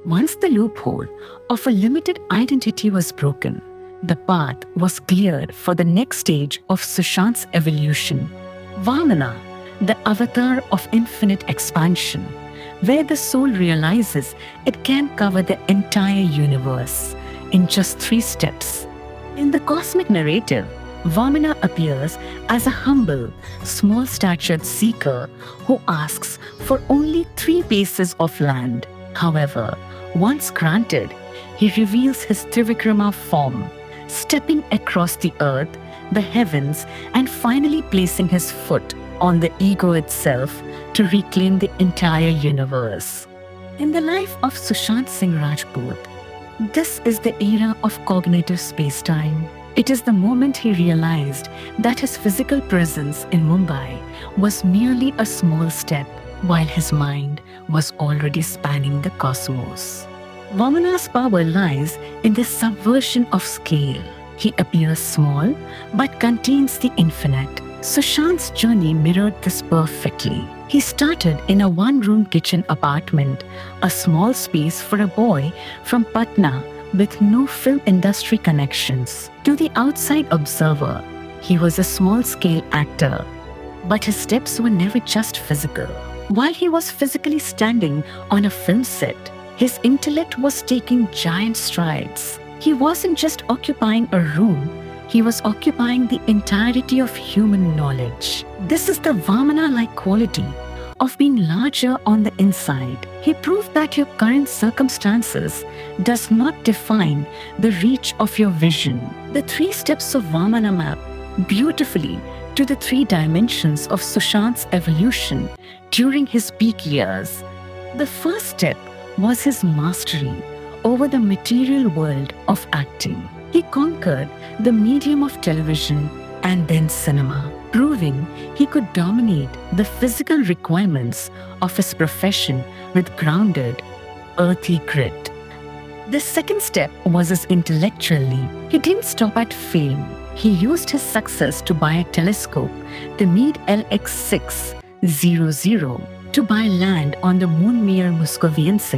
Once the loophole of a limited identity was broken, the path was cleared for the next stage of Sushant's evolution, Vamana, the avatar of infinite expansion, where the soul realizes it can cover the entire universe in just 3 steps. In the cosmic narrative, Vamana appears as a humble, small-statured seeker who asks for only 3 paces of land. However, once granted, he reveals his Trivikrama form, stepping across the earth, the heavens, and finally placing his foot on the ego itself to reclaim the entire universe. In the life of Sushant Singh Rajput, this is the era of cognitive space-time. It is the moment he realized that his physical presence in Mumbai was merely a small step, while his mind was already spanning the cosmos. Vamana's power lies in the subversion of scale. He appears small, but contains the infinite. Sushant's journey mirrored this perfectly. He started in a 1-room kitchen apartment, a small space for a boy from Patna with no film industry connections. To the outside observer, he was a small-scale actor, but his steps were never just physical. While he was physically standing on a film set, his intellect was taking giant strides. He wasn't just occupying a room, he was occupying the entirety of human knowledge. This is the Vamana-like quality of being larger on the inside. He proved that your current circumstances does not define the reach of your vision. The 3 steps of Vamana map beautifully to the 3 dimensions of Sushant's evolution during his peak years. The first step was his mastery over the material world of acting. He conquered the medium of television and then cinema, proving he could dominate the physical requirements of his profession with grounded, earthy grit. The second step was his intellectual leap. He didn't stop at fame. He used his success to buy a telescope, the Meade LX600, to buy land on the Moonmere Muscoviense,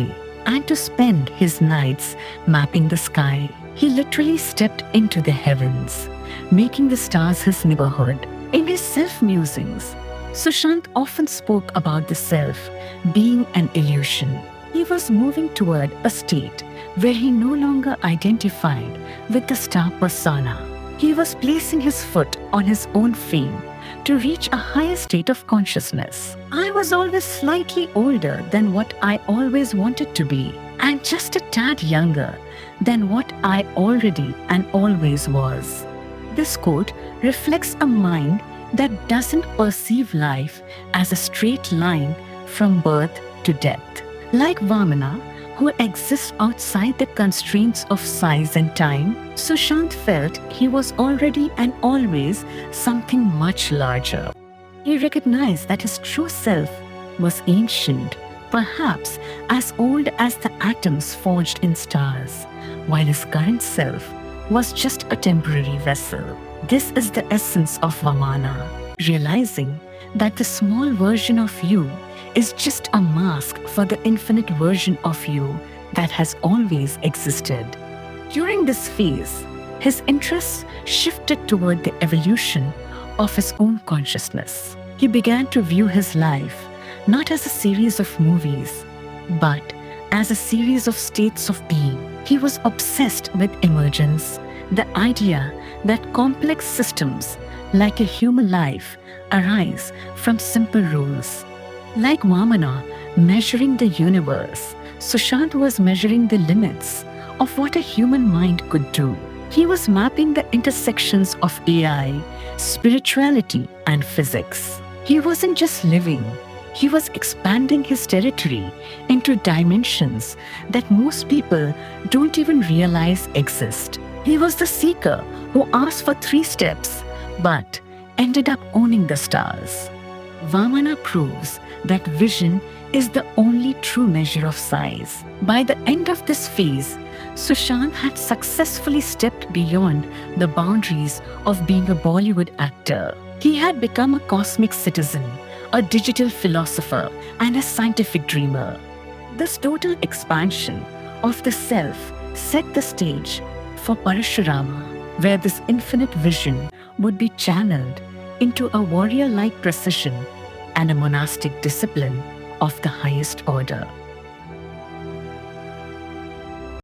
and to spend his nights mapping the sky. He literally stepped into the heavens, making the stars his neighborhood. In his self-musings, Sushant often spoke about the self being an illusion. He was moving toward a state where he no longer identified with the star persona. He was placing his foot on his own fame to reach a higher state of consciousness. I was always slightly older than what I always wanted to be, and just a tad younger than what I already and always was. This quote reflects a mind that doesn't perceive life as a straight line from birth to death. Like Vamana, who exists outside the constraints of size and time, Sushant felt he was already and always something much larger. He recognized that his true self was ancient, perhaps as old as the atoms forged in stars, while his current self was just a temporary vessel. This is the essence of Vamana, realizing that the small version of you is just a mask for the infinite version of you that has always existed. During this phase, his interests shifted toward the evolution of his own consciousness. He began to view his life not as a series of movies, but as a series of states of being. He was obsessed with emergence, the idea that complex systems, like a human life, arise from simple rules. Like Vamana measuring the universe, Sushant was measuring the limits of what a human mind could do. He was mapping the intersections of AI, spirituality, and physics. He wasn't just living, he was expanding his territory into dimensions that most people don't even realize exist. He was the seeker who asked for 3 steps, but ended up owning the stars. Vamana proves that vision is the only true measure of size. By the end of this phase, Sushant had successfully stepped beyond the boundaries of being a Bollywood actor. He had become a cosmic citizen, a digital philosopher, and a scientific dreamer. This total expansion of the self set the stage for Parashurama, where this infinite vision would be channeled into a warrior-like precision and a monastic discipline of the highest order.